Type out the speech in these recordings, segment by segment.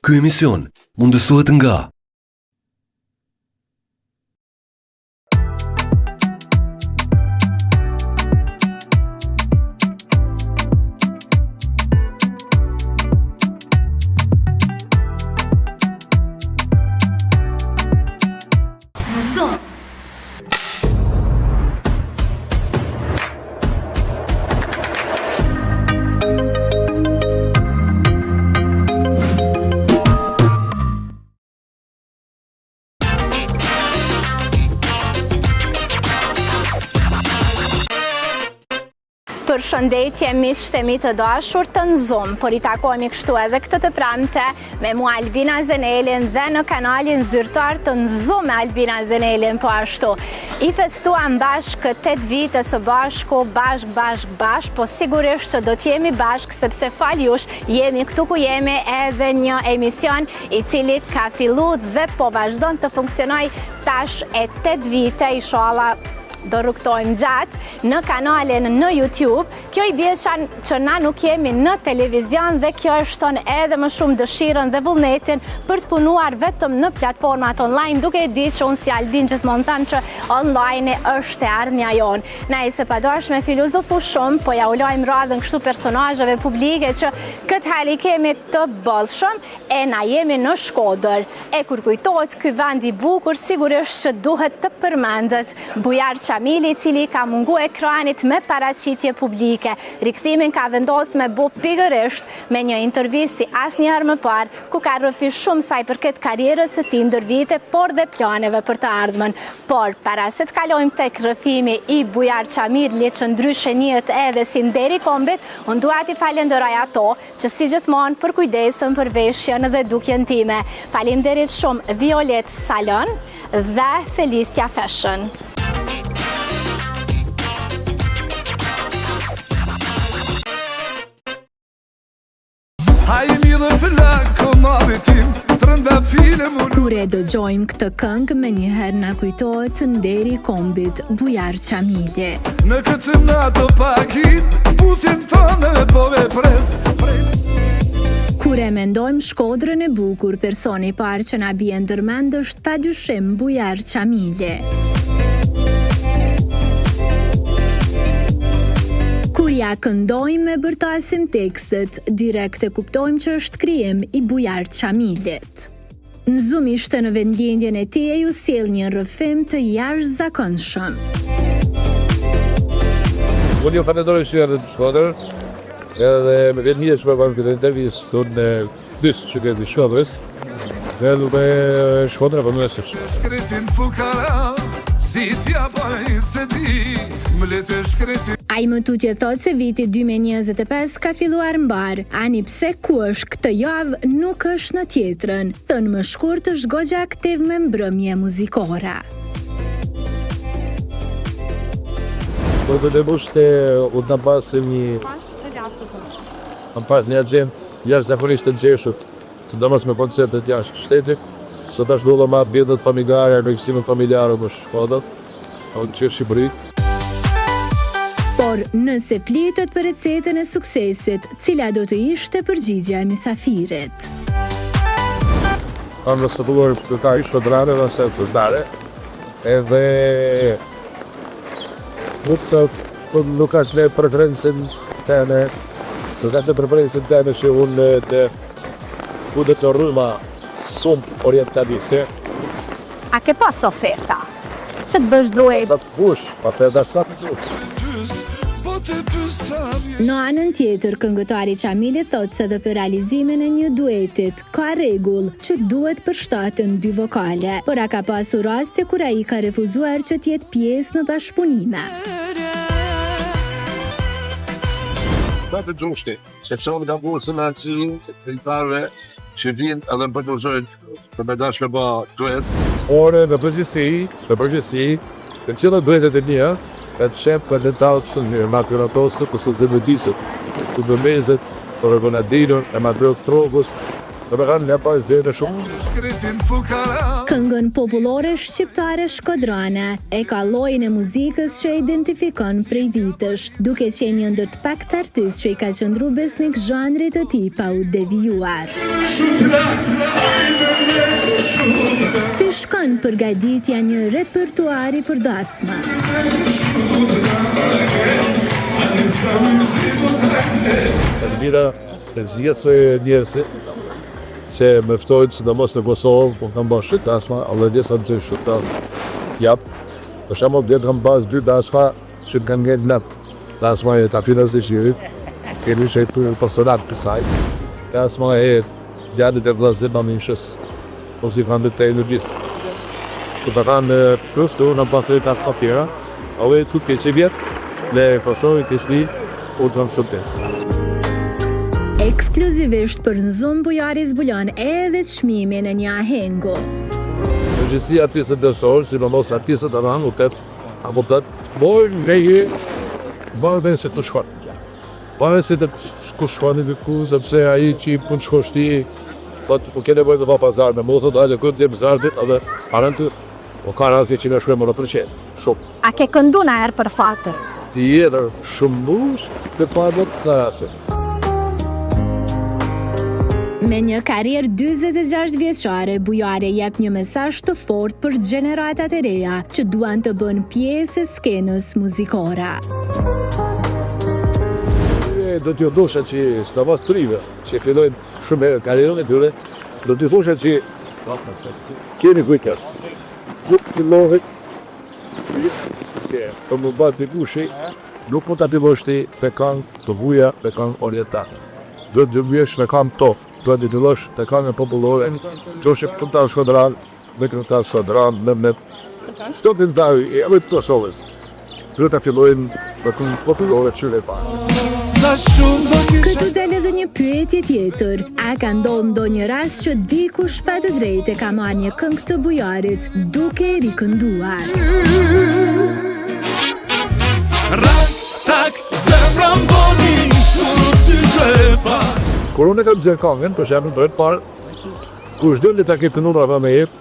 Ky emision mundësohet nga Zoom. Përshëndetje miqtë e mi të dashur të në Zoom, por I takohemi kështu edhe këtë të pramte me mua Albina Zenelin dhe në kanalin zyrtar të në Zoom me Albina Zenelin po ashtu. I festuam bashkë 8 vite së bashku, bashk, po sigurisht që do t'jemi bashkë sepse faljush jemi këtu ku jemi edhe një emision I cili ka fillu dhe po vazhdon të funksionoj tash e 8 vite inshallah. Do rrugtojmë gjatë në kanalin në YouTube. Kjo I bie që na nuk jemi në televizion dhe kjo shton edhe më shumë dëshirën dhe vullnetin për të punuar vetëm në platformat online, duke I ditë që unë si Albin gjithmonë them që online është e ardhmja jonë. Na I se padoshme filozofu shumë, po ja ulojmë radhën kështu personazheve publike që këtë hali kemi të bollshëm e na jemi në Shkodër. E kur kujtohet ky vend I bukur, sigurisht që duhet të përmendet Bujar Çamili I cili ka mungu ekranit me paraqitje publike. Rikthimin ka vendosur me bu pikërisht me një intervistë si asnjëherë më parë, ku ka rrëfi shumë sa I përket karrierës së tij ndër vite, por dhe planeve për të ardhmen. Por para se të kalojmë tek rrëfimi I Bujar Çamili, që ndryshe njihet edhe si Deri I Kombit, unë dua t'i falenderoj ato që si gjithmonë për kujdesën për veshjen dhe dukjen time. Faleminderit shumë Violet Salon dhe Felicia Fashion. Kur e dëgjojmë këtë këngë, me njëherë na kujtohet Deri I Kombit, Bujar Çamili. Në këtë natë pakit, putin tonë po e pres. Kur e mendojmë Shkodrën e bukur, personi I parë që na bie ndërmend është padyshim Bujar Çamili. Kur ja këndojmë e bërtasim tekstet, direkt e kuptojmë që është krijim I Bujar Çamilit. Në Zoom ishte në vendindjen e tij e ju sjell një rrëfim të jashtëzakonshëm. Unë ju falenderoj që erdhët në Shkodër, edhe me vjen mirë që bëjmë këtë intervistë tonë në dysë që këtë Shkodrës, dhe me Shkodrën apo më sësh. Shkretin fukara, si t'ja baj se di, më letë shkretin. Ai më tutje thot se viti 2025 ka filluar mbar, ani pse ku është këtë javë nuk është në tjetrën, thënë më shkurt është goxha aktiv me mbrëmje muzikore. Por të debushte u të pasim një agent jashtëzakonisht të ngjeshur, sidomos me koncertet jashtë shtetit. Sot është dullo ma bjendet familjare, rëgjësimin familjare më Shkodër, në Shqipëri. Por nëse flitet për recetën e suksesit, cila do të ishte përgjigjja e mysafirit? Kam restauruar ka shkodrare dhe se shkodrare, edhe nuk ka që ne preferencën tene, se ka të preferencën tene që unë të kudet të rrëma shumë orientalise. A ke pas oferta? Që të bësh duhet? Da të bush, pa të edhe sa të dush. Në anën tjetër, këngëtari Çamili thot se dhe për realizimin e një duetit ka rregull që duhet përshtaten 2 vokale, por a ka pasur raste kur ai ka refuzuar që të jetë pjesë në bashkëpunime. Të gjushti, sepse unë kam bërë sënaci të këngëtarëve që vinë edhe më përnozojnë të me dashme ba duet. Por në përgjithësi, të qëllë duetet e mia, ka të shep për detalët shumë mirë, ma kërëtosë, kësë të zemëdisët, të bëmezet, për Ronaldinën, e Madrel Strogus, Do me kanë lepa zere shumë. Shkretin fukara Këngën popullore shqiptare Shkodrane e ka llojin e muzikës që e identifikon prej vitësh, duke qenë një ndër të pakët artistë që i ka qëndru besnik zhanrit të tij pa u devijuar. Si shkon përgatitja një repertuari për dasma? Mira, e zgjesoj njerëzit se më ftojnë sidomos në Kosovë, po kam bërë shumë dasma, edhe disa të shumë të jap. Për shembull, deri kam pas 2 dasma që kanë ngel nat. Dasma e tafinës së shirit, kemi shej për personat për saj. Dasma e gjatë të vllazë mamishës, ose i kanë të energjisë. Të kanë plus të në pasë dasma tjera, ove tutë që vjet, le fasoj të shli u transhutet. Ekskluzivisht për në Zoom Bujari zbulon edhe çmimin e një ahengu. Përgjithësi artistët dësorë, sidomos artistët e ranë, apo të bojnë nga je, bërë se të shkon. Bërë se të shkoni në ku, sepse aji që i punë shkoshti, po kene bojnë të pa pazar me mu, thot, ale këtë djemë zardit, edhe arën të, po ka rrasve që në shkruem 100%, shumë. A ke këndu na erë për fatër? Tjetër shumë bush, të parë të sarase. Me një karrierë 46 vjeçare, Bujari jep një mesazh të fortë për gjeneratat e reja që duan të bënë pjesë e skenës muzikore. Do t'ju dosha që sidomos trive, që fillojnë shumë herë karrierën e tyre, do t'ju thosha që keni kujdes. Nuk fillohet për më bëtë të kushi, nuk mund t'a fillosh ti me këngë të buja, me këngë oriental. Do të vjesh me këngë to. Do të fillosh të këngë popullore, qofshin këngëtar Shkodran, me këngëtar Shkodran, me stopin ndaj e të Kosovës. Do të fillojnë me këngë popullore çyle pa. Këtu del edhe një pyetje tjetër. A ka ndodhur ndonjë rast që dikush pa të drejtë ka marrë një këngë të Bujarit duke e rikënduar? Kur unë kam zërë këngën, për shembull, do të parë, kur çdo le ta ke kënduar apo me jep,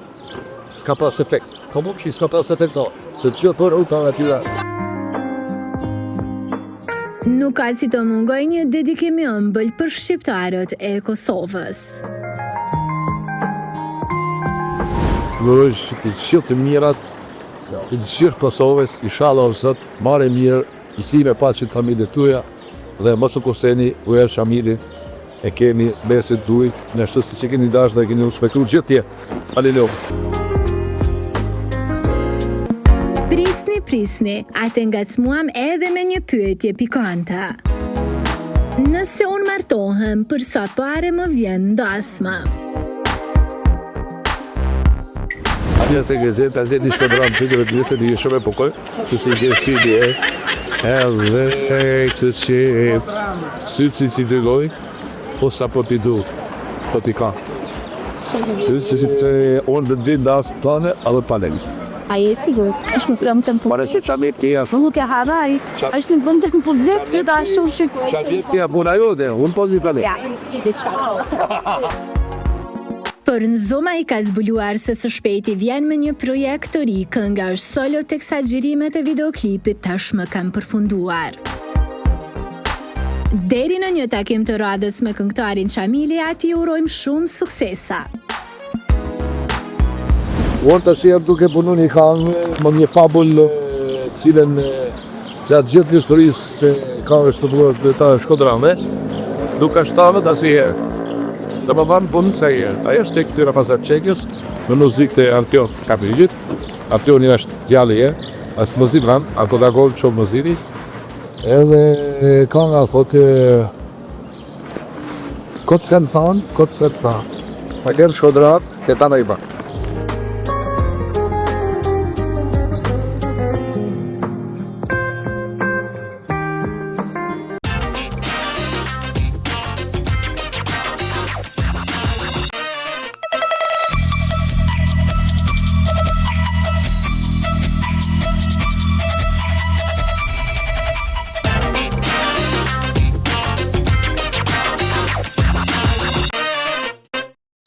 s'ka pas efekt. Po që s'ka pas efekt, se çdo për u ta atyra. Nuk ka si të mungoj një dedikim i ëmbël për shqiptarët e Kosovës. Lërësh të qilë të mirat, të qilë Kosovës, inshallah o Zot, marrë mirë, isi me paqen familje tuja, dhe mos u kuseni, u erë shamili, e kemi besit duj, në shtësi që keni dash dhe keni u spekru gjithë tje. Halileu. Prisni, atë ngacmuam edhe me një pyetje pikante. Nëse unë martohem, për sa pare më vjen dasma? Anja se gëzet, a zeti Shkodran të të rëtëse të shumë e pokoj, që si gjesë si dje, edhe të që sytë si të goj, po sa po t'i du, po t'i ka. Të si të unë dhe din dasë tane, edhe panel. A je sigur? Është më sëram të më Pare që qa mirë tja, nuk e haraj, është në bëndë të më publik, në da shumë shikë. qa mirë tja, puna jote, unë po zi panel. Për në Zoma i ka zbuluar se së shpejti vjen me një projekt të ri, kënga është solo teksa xhirimet e videoklipit tashmë kanë përfunduar. Deri në një takim të radhës me këngëtarin Çamili, ati urojmë shumë suksesa. Unë të shërë duke punu një këngë, më një fabull cilën gjatë gjithë historisë se këngë është të bërë të Shkodranve, duke shtanë të asihërë. Dhe më vanë punë se herë. Aja është të këtyra pasar qekjës, në muzikë të Artion Kapillit. Artioni është djali e, asë mëzit vanë, ato da gollë që mëziris. Edhe kënga thotë, kotë se në thanë, kotë se të pa. Pa gjerë Shkodrat, këta në i ba.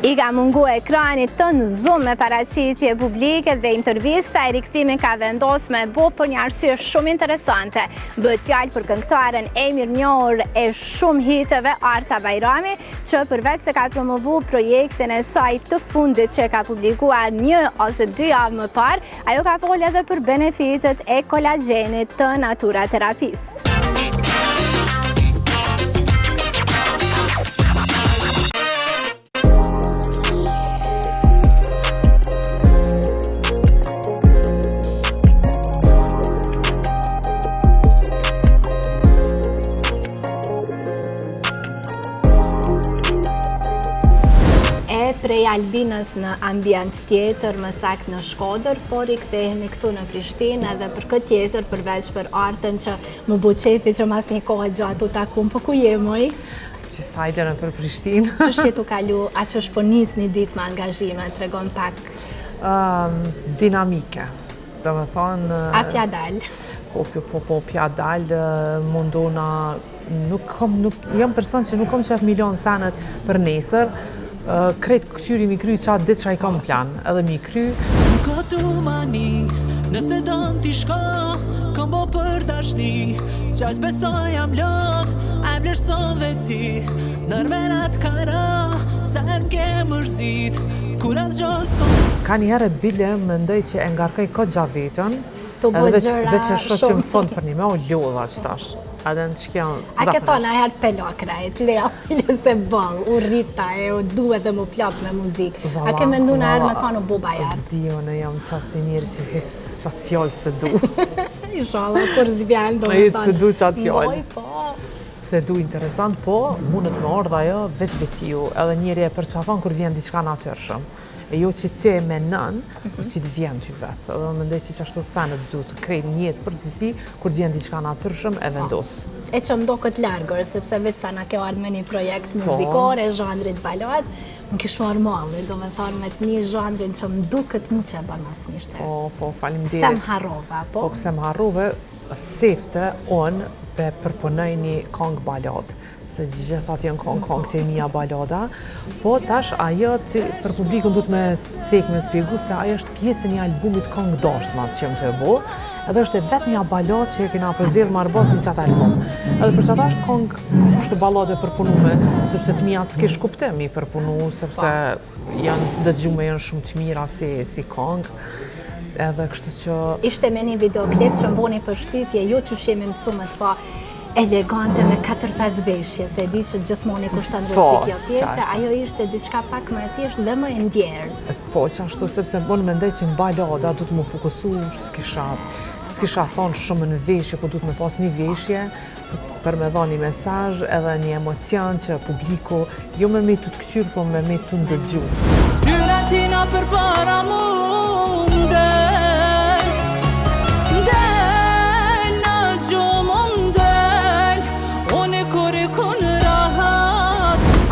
I ka mungu ekranit të në Zoom me paraqitje publike dhe intervista e rikthimin ka vendos me bo për një arsye shumë interesante. Bëhet fjalë për këngëtaren e mirënjohur e shumë hiteve Arta Bajrami, që përveç se ka promovu projektin e saj të fundit që ka publikuar 1 ose 2 javë më parë, ajo ka folë edhe për benefitet e kolagjenit të naturaterapisë. Prej Albinës në ambient tjetër, më saktë në Shkodër, por i kthehemi këtu në Prishtinë edhe për këtë tjetër, përveç për artën që më bu qefi që mas një kohë gjatë u takum, po ku je moj? Që sajtërën për Prishtinë. Që shqetu kalu, a që është po nis një ditë me angazhime, të regon pak? Dinamike, do me thonë... A pja dalë? Po pja dalë, mundona... Jam person që nuk kom qef milion sanet për nesër, kretë këqyri mi kry qatë ditë që a i kam plan, edhe mi kry. Nuk ka tu mani, nëse don t'i shko, kom bo për dashni, qaq beso jam lodh, a vlerëson veti, nërmenat kara, sa m'ke mërzit, kur as gjos kom. Ka njëherë bile më ndoj që e ngarkoj këtë gja vetën, edhe veç e shos që më fond për një me o lodha që tash. A ke thonë a herë pelokrajt, lea se ball, u rrita e u duhet dhe mu plak me muzikë. A ke mendu në herë me thonë u buba jarë? Zdio në jam qasi njeri që hes qatë fjallë se du. Inshallah, kur s'dvjallë do me thonë. Se du qatë fjallë. Moj, po. Se du interesant, po mundet me ardha jo vetë-vetiju, edhe njeri e përqafon kur vjen diçka natyrshëm. E jo që te me nën, por që të vjen ty vetë. Edhe më ndoj që ashtu sanet du të krejt njëtë përgjithsi, kur të vjen diçka natyrshëm e vendos. E që mdo këtë largër, sepse vetë sa na ke arë me një projekt muzikore, zhandrit balad, më kishë marrë malli, do me thonë me të një zhandrit që më du këtë mu që e banë mas mirëte. Po, faleminderit. Pse më harrova, po? Po, pse më harrove, sefte, unë be përpunoj një kong balad. Se gjithat janë kong të mija balada, po tash ajo për publikun du të me cek me spjegu se ajo është pjesë një albumit kong dashmat që më të e bo, edhe është e vetë një balad që e kena përzirë marrë basin qatë album. Edhe për qatë është kong, është balade përpunume, sepse të mija të s'kesh kuptim i përpunu, sepse janë dëgjume janë shumë të mira si kong. Edhe kështu që... Ishte me një videoklip që mboni për shtypje, jo që shemi mësume të pa elegante me 4-5 veshje, se e di që gjithmoni kushtan rëci kjo pjesë, ajo ishte diçka pak më e thjeshtë dhe më e ndjerë. Po, që ashtu, sepse më në mendoj që në balada du të më fokusu, s'kisha thonë shumë në veshje, po du të me pas një veshje, për me dha një mesazh edhe një emocion që publiku, jo me me të këqyrë, po me me të ndëgju. Ftyra tina për para munde,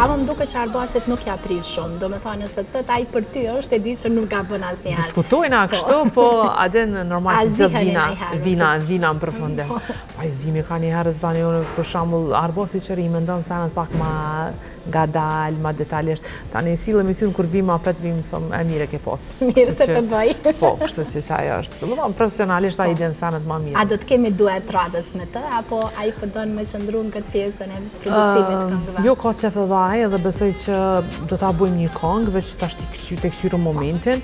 Ama më duke që Arbasit nuk ja prish shumë, do me thonë nëse të taj për ty është, e di që nuk ka bën asë njëherë. Diskutojna kështu, po adin normal që gjithë vina më përfundim. Pa i zimi ka njëherë zdani unë, për shambull, Arbasit që i me ndonë sanët pak ma gadal, ma detalisht. Ta një silë emision kur vim ma pet vim, thëmë, e mire ke pos. Mirë se të bëj. Po, kështu që ajo është. Do më profesionalisht a i den sanët ma mirë. A do të kemi duet radhës me të, apo a i përdojnë me qëndru në këtë pjesën e producimit këngëve? Jo ka qef edhe aj, edhe besoj që do ta bujmë një kongë, veç tash të këshyru momentin.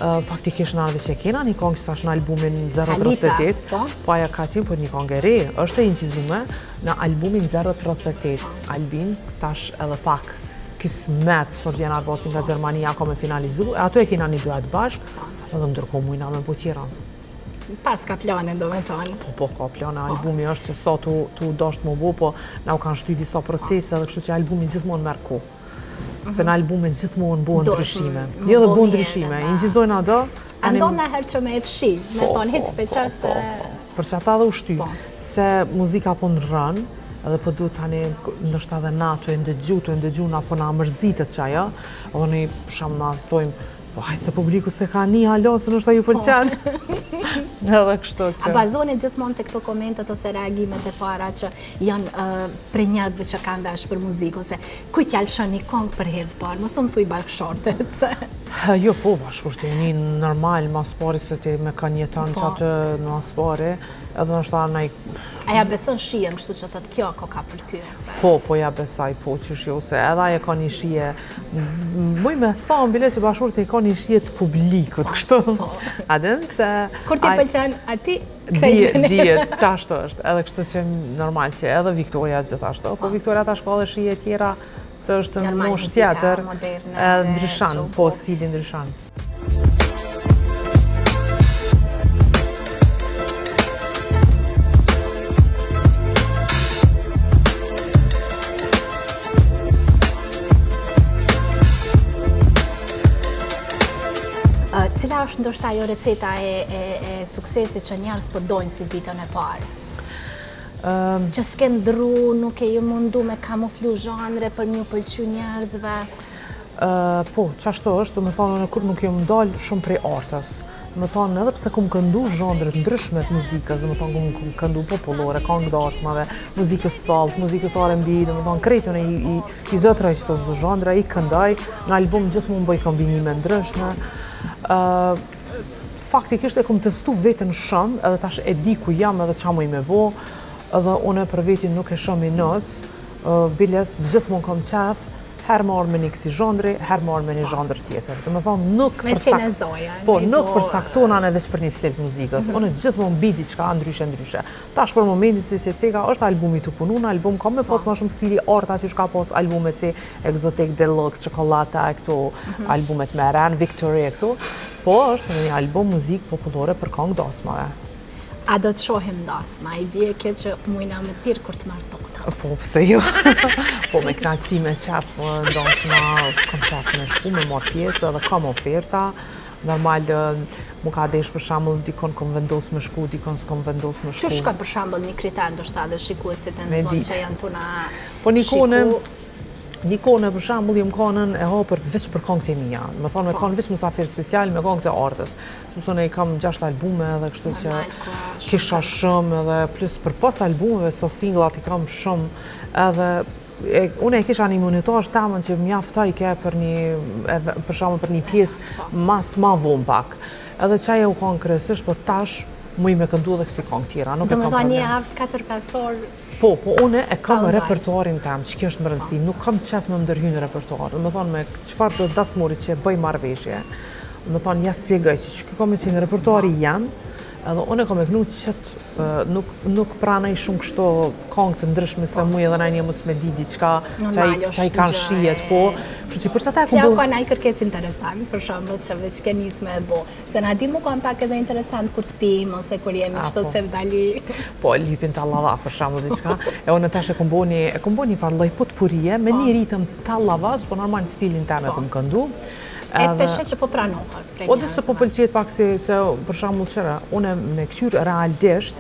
Faktikisht në arve që kena një kongë që tash në albumin 038, po aja ka qenë po një kongë e re, është e incizume në albumin 038. Albin tash edhe pak kismet, sot vjen Arbasin nga Gjermania ka me finalizu, e ato e kena një duet bashk, edhe më ndërko mujna me po tjera. Pas ka plane, do me thonë. Po, ka plane, albumi është që sa tu dasht më bo, po na u kanë shty disa procese dhe kështu që albumin gjithmonë merr kohë. Se në albumin gjithmonë bëhen ndryshime. Jo dhe bëhen ndryshime, i ngjizojnë ato. Andon në herë që me e fshi, me thonë hitë speqar se... Për që ata dhe u shty, se muzika po në rënë, edhe po du tani ndoshta edhe na të e ndëgju na po na mërzitët që ajo, edhe ne shamë na thojmë, po hajtë se publiku se ka një halo, se nështë ta ju pëlqen. Edhe kështu A që... bazoni gjithmonë të këto komentet ose reagimet e para që janë prej njerëzve që kanë vesh për muzikë, ose kujt ja lëshon një këngë për herë të parë, mos më thuj bashkëshortet. Jo, po, bashkëshorti e një normal, mas pari se ti me ka jeton që atë në mas pari, edhe në shta nej... A ja beson shijen, kështu që thëtë kjo ka për ty ose? Po, ja besaj, po, qysh jo, se edhe aje ka një shije, muj me thonë, bile që bashkëshorti ka një shije të publikut, kështu. Adën se... Kur ti pëlqen ati, krejtën e... Dijet, qashtu është, edhe kështu që normal që edhe Viktoria gjithashtu, po Viktoria ta shko dhe shije tjera, se është në mosh tjetër, ndryshan, po, stili ndryshan. Cila është ndoshta ajo receta e suksesit që njerëz po dojnë si ditën e parë? Që s'ke ndru, nuk e ju mundu me kamuflu zhanre për një pëlqy njerëzve? Po, qashtu është, me thonë, kur nuk jam dalë shumë prej artës. Me thonë, edhe pse kum këndu zhandret ndryshme të muzikës, me thonë, kum këndu popullore, këngë dasmave, muzikës folk, muzikës R&B, me thonë, krejtën i zëtra i qëto zhandra, i këndaj, në album gjithmonë bëj kombinime ndryshme. Faktikisht e kom testu vetën shumë, edhe tash e di ku jam edhe qa muj me bo, edhe une për vetin nuk e shumë i nësë, biles gjithmonë kom qef, herë marrë me një kësi zhandri, herë marrë me një zhandrë tjetër. Dhe me thonë, nuk përcaktona në veç për një stil të muzikës, une gjithmonë bidi qka ndryshe. Tash për momentin si që ceka është albumi të punu, në album ka me pas ma shumë stili arta që shka pas albumet si Exotic Deluxe, Chocolata e këto, albumet me Ren, Victory e këto, po është një album muzikë popullore për këngë dasmave. A do të shohim dasma, i bje kjo që mujna me tirë kur të martona? Po, pse jo. Po, me knaqësi me qef dasma, kam qef me shku, me marrë pjesë edhe kam oferta. Normal, mu ka desh për shambull, dikon kom vendos me shku, dikon s'kom vendos me shku. Që shka për shambull një kriter ndoshta dhe shikuesit e në zonë që janë tuna shiku? Një kone, për shambull, jem konën e hapër veç për këngët e mija. Me thonë, me kanë veç musafir special me këngët e artës. Mësone i kam 6 albume edhe kështu që kisha shumë edhe plus për pas albumeve, so singlat i kam shumë edhe une e kisha një monitosh tamën që mjaftoj ke për shambull për një pjesë ma vonë pak. Edhe qaj e u kanë kresisht, po tash mu i me këndu edhe kësi këngë tjera. Do me thonë një haftë 4-5 orë? Po, une e kam repertoarin tem, që kjo është më rëndësi, nuk kam qef me më në repertoar. Me thonë me qëfar do dasmorit që bëj marrëveshje, me thonë ja spjegaj që kjo kam e që në repertoari janë, edhe une kam e kënu që nuk pranaj shumë kështo këngë të ndryshme se mu edhe najnje mos me di diqka që i kanë shijet, po. Kështu që për që ta e këmbu... Cja ka naj kërkes interesant, për shambull që veç ke njës me bo. Se na di mu kam pak edhe interesant kur të pim, ose kur jemi kështo se vdali... Po, lypin tallava për shambull diqka. E une tash e këmbo një farloj potpurie me një ritëm tallavas, po normal në stilin tem e këm këndu. E të peshet që po pranohet? Po dhe se po pëlqet pak se për shambull qëra, une me këqyr realisht,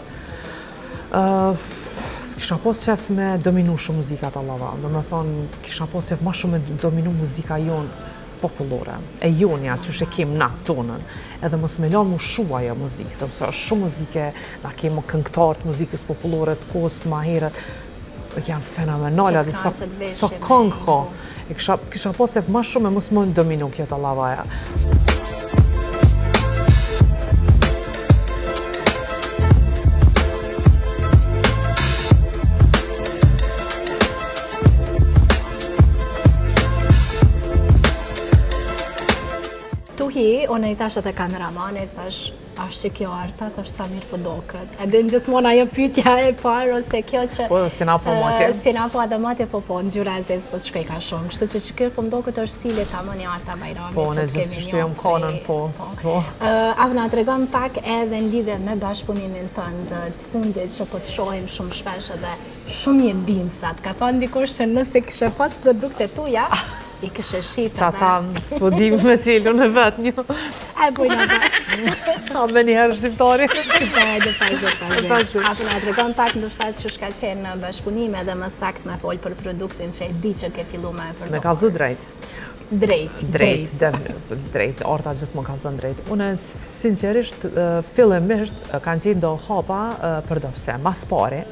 kisha pos qef me dominu shumë muzika tallava. Do me thonë, kisha pos qef ma shumë me dominu muzika jonë popullore. E jonja, që shë kem na tonën. Edhe mos me lanë mu shua ajo muzikë, sepse është shumë muzike, na kemë këngëtartë muzikës popullore të kohës të maheret, janë fenomenale, dhe sa këngë ka. Kisha posef ma shumë e mos më dominu kjo tallavaja. Tuhi, unë i thasht edhe kameramanit, thash, ashtë që kjo arta, thash sa mirë po doket. Edhe në gjithmonë ajo pyetja e parë, ose kjo që... Po, si na po matje? Si na po edhe matje, po, në gjyra e zezë, po të shkoj ka shumë. Kështu që kjo po më doket është stile ta më një arta Bajrami, po, që të kemi një konën, po. Avna, të regon pak edhe në lidhe me bashkëpunimin tënd të fundit që po të shohim shumë shpesh edhe shumë një binsat. Ka thonë dikush që nëse kishe pas produkte tuja, i kështë shqita qa ta s'po dim me cilën e vetë një. E bujna bashkë. A me njëherë shqiptari. Hajde, pajde. Apo nga të regon pak ndoshta që shka qenë në bashkëpunime dhe më sakt me folë për produktin që e di që ke fillu me përdojnë. Me kalzu drejt. Drejt, orta gjithmonë kanë thënë drejt. Unë sinqerisht fillimisht kanë qenë do hapa për do pse, mas pare,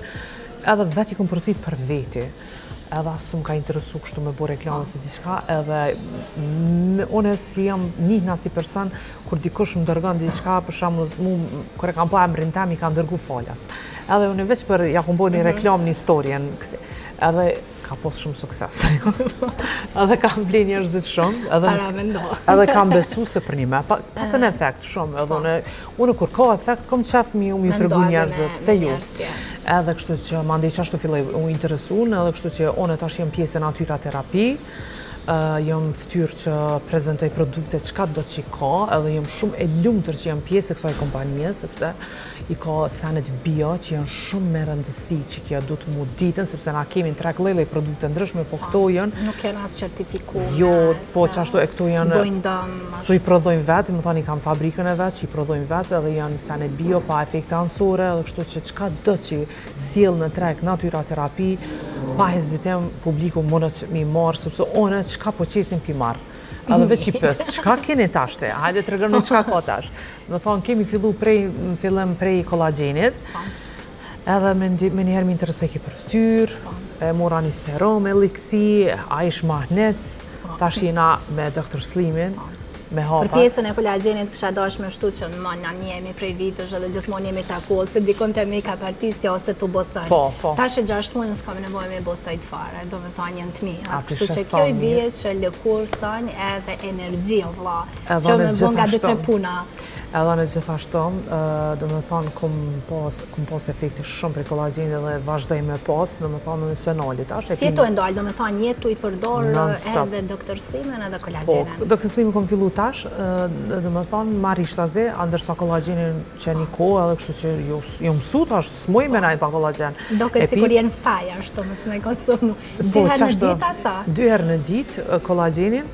edhe vetë i kom përsërit për veti. Edhe asë më ka interesu kështu me bo reklamë ose diçka, edhe unë si jam njihna si person, kur dikush më dërgon diçka, për shembull, kur e kam pa emrin tem, i kam dërgu falas. Edhe unë veç për ja kom bo një reklamë, një historien, edhe ka pos shumë sukses. Edhe kam ble njerëzit shumë, edhe kam besu se për një me, pa të në efekt shumë, edhe unë kur ka efekt, kom qef mi u tregu njerëzit, pse ju. Edhe kështu që mandej qashtu filloj u interesun, edhe kështu që unë tash jem pjesë e natyra terapi, jam ftyrë që prezentoj produkte çka do që ka, edhe jam shumë e lumtur që jam pjesë e kësaj kompanije, sepse i ka senet bio që janë shumë me rëndësi që kjo du të mu ditën, sepse na kemi në treg lloj produkte ndryshme, po këto janë... Nuk janë as certifikume. Jo, po qashtu e këto janë... Bojnë dëm... Këto i prodhojnë vetë, më thani kam fabrikën e vetë që i prodhojnë vetë, edhe janë senet bio, pa efekte anësore, edhe kështu që çka do që sjell në treg natyra terapi, pa hezitim publiku mundet mi marrë, sepse one çka po qesim pi marrë. Edhe veç i pës, çka keni tashte? Hajde të regërmi çka ka tash. Dhe thonë, kemi fillu në fillim prej kollagenit, edhe me njerë më interesoj ki për ftyrë, e mora një serum, elixi, Aish Mahnet, tash jena me Dr. Slimin, me hapa. Për pjesën e kollagenit kësha dash me shtu që në njemi prej vitësh edhe gjithmonë jemi taku, ose dikon të make-up artisti ose të bothoj. Po. Tash e 6 muaj nësë kam nevoj me bothoj të fare, do me thonë janë të mi. Kështu që kjo i bje që lëkur thonë edhe energji o vla, që me bën nga 2-3 puna. Edhe në gjithashtu, do me thonë, kom pas efekte shumë prej kollagenit dhe vazhdoj me pas, do me thonë në senolit. Si tu e ndalë, do me thonë jetu i përdor edhe Dr. Slimin edhe kollagenin? Po, Dr. Slimin kom fillu tash, do me thonë, marri shtaze, ndërsa kollagenin që një kohë, edhe kështu që jo mësu tash, s'moj me najt pa kollagen. Do këtë sikur jenë faja, ashtu mësë me konsumu. 2 herë në ditë asa? 2 herë në ditë kollagenin.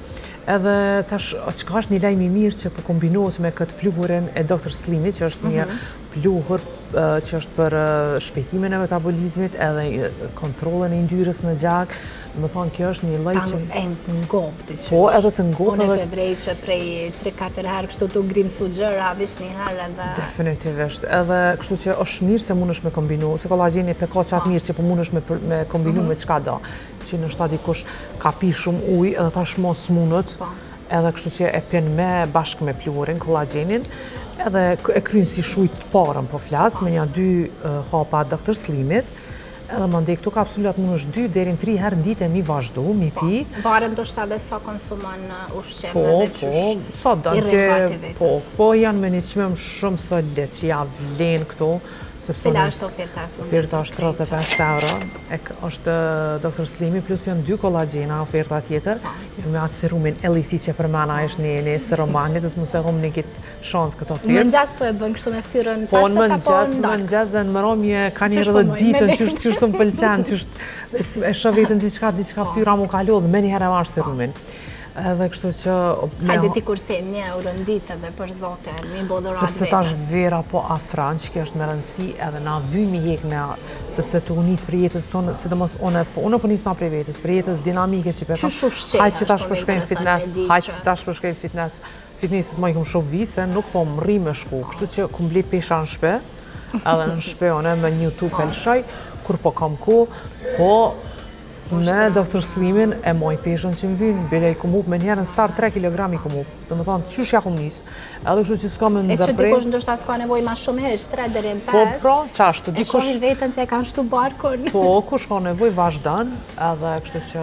Edhe tash, çka është një lajm i mirë që po kombinohet me këtë pluhurin e Dr. Slimit, që është një pluhur që është për shpejtimin e metabolizmit edhe kontrollën e yndyrës në gjak. Më thonë, kjo është një lloj që... Të ngopë të që. Po, edhe të ngopë. Unë e përvrejt që prej 3-4 herë kështu të grimcu gjëra, vish një herë edhe... Definitivisht. Edhe kështu që është mirë se mundesh me kombinu, se kollageni pe ka qatë mirë që po mundesh me kombinu me çka do. Që në shtati kush ka pi shumë ujë edhe ta mos mundet, edhe kështu që e pjen me bashkë me pluhurin, kollagenin, edhe e kryen si shujt parën po flas, me një 2 hapa Dr. Slimit, edhe më ndej këtu kapsulat mund është 2 deri në 3 herë në ditë mi vazhdu, mi pi. Varet do shta dhe sa konsumon ushqim edhe qysh i rrehati vetës. Po, janë me një qmem shumë solid që ja vlen këtu. Cila është oferta e fundit? Oferta është 35 euro, është Dr. Slimi, plus janë 2 kollagena, oferta tjetër. Me atë serumin elixi që për mana është një serum magnet, dhe mëse hum një kitë shansë këtë ofertë. Në mëngjes po e bën kështu me ftyrën po pastër apo në mëngjes dhe në mëromje ka një rrë dhe ditën që të më pëlqen, që e shë vetën diçka ftyra mu kalo dhe me një herë e marrë serumin. Edhe kështu që... Hajde ti kurse 1 euro në ditë edhe për zote, mi bodorat vetës. Sepse tash vera po afran, që kjo është me rëndësi edhe na vymi jek me, sepse të unis për jetës sonë, sidomos unë po nis na prej vetës, për jetës dinamike që përka. Hajtë që tash përshkojnë fitness, hajtë që tash përshkojnë fitness. Fitnessit ma i kom shumë vise, nuk po më rri me shku, kështu që kum bli pesha në shpe, edhe në shpe one me një tu pelshaj, kur po kam ku, po me Dr. Slimin e moj peshën që më vynë, bile i kom up me njerën start 3 kg i kom up, dhe më thonë, qysh ja kom nisë, edhe kështu që s'ka me në zëprej. E që dikush ndoshta s'ka nevoj ma shumë hesh, 3 deri në 5, po pra, qashtu, e shohin vetën që e kanë shtu barkun. Po, kush ka nevoj vazhdan, edhe kështu që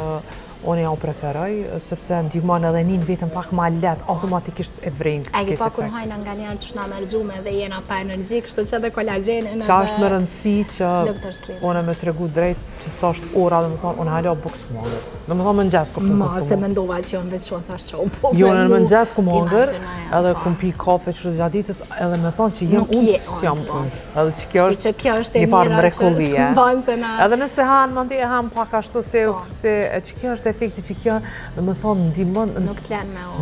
unë ja u preferoj, sepse ndihmon edhe nin vetën pak ma let, automatikisht e vrejnë këtë efekt. E ki pa kur hajna nga njerë që shna mërgjume dhe jena pa energji, kështu që edhe kollagenin qa është me rëndësi që unë me tregu drejt që sa është ora dhe më thonë, unë halo buks mongër. Dhe më thonë më nxes kur shumë konsumo. Se më ndova që jo në veç shumë thash që o po jo në më nxes ku mongër, edhe kum pi kafe që gjatë ditës, edhe me thonë që jem unë s'jam unë. Edhe që kjo është një farë mrekullie. Edhe nëse hanë, më ndi e hanë pak ashtu se kjo është efekti që kjo, dhe më thonë, ndimon...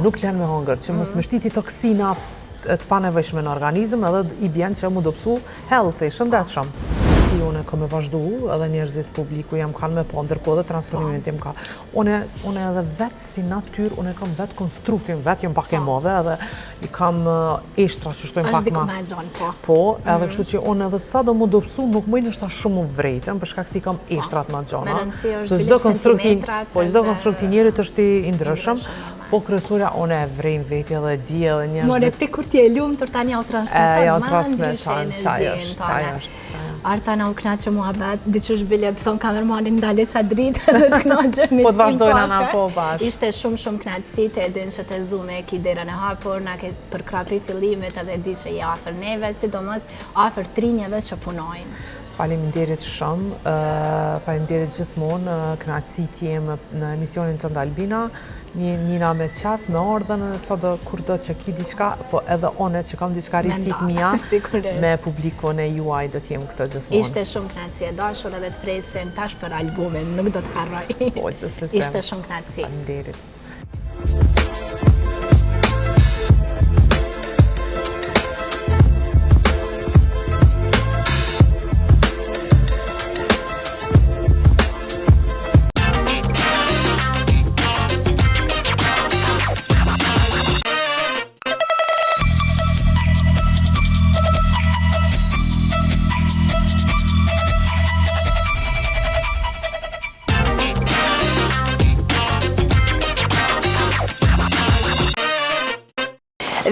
Nuk len me hongër, që mos me shtiti toksina të panevojshme në organizm, edhe i bjen që mu dopsu healthy, shëndetshëm. Unë kam e vazhdu, edhe njerëzit publiku jam kanë me po, ndërkohë dhe transferimin tim ka. Une edhe vetë si natyrë, une kam vetë konstruktin, vetë jam pak e madhe, edhe i kam eshtra që shtojnë pak ma. Po, edhe kështu që unë edhe sa do më dopsu, nuk mëjnë është ta shumë vrejtën, për shkak se i kam eshtrat ma gjona. Me rëndësi është bilet centimetrat. Po, çdo konstrukti njerit është i ndryshëm, po kryesorja unë e vrejnë veti edhe di edhe njerëzit. More ti kur ti e lumtur tani ja u transmeton energjinë tonë. Arta na u knaqë muhabet, diqysh bile thon kamermanin ndale qa dritë dhe të knaqemi. Po të vazhdojnë ana po bashkë. Ishte shumë knaqësi të edhin që të Zume ki derën e hapur, na ke për krapi fillimit edhe di që je afër neve, sidomos afër trinjeve që punojnë. Faleminderit shumë, faleminderit gjithmonë, knaqësi t'jem në emisionin tënd Albina, njëna me qef, me ardhen, sado kurdo që ki diçka, po edhe one që kam diçka risit mija, me publikun e juaj do t'jem këtë gjithmonë. Ishte shumë knaqësi e dashur edhe të presim tash për albumin, nuk do t'harroj. Po, gjithsesi. Ishte shumë knaqësi. Faleminderit.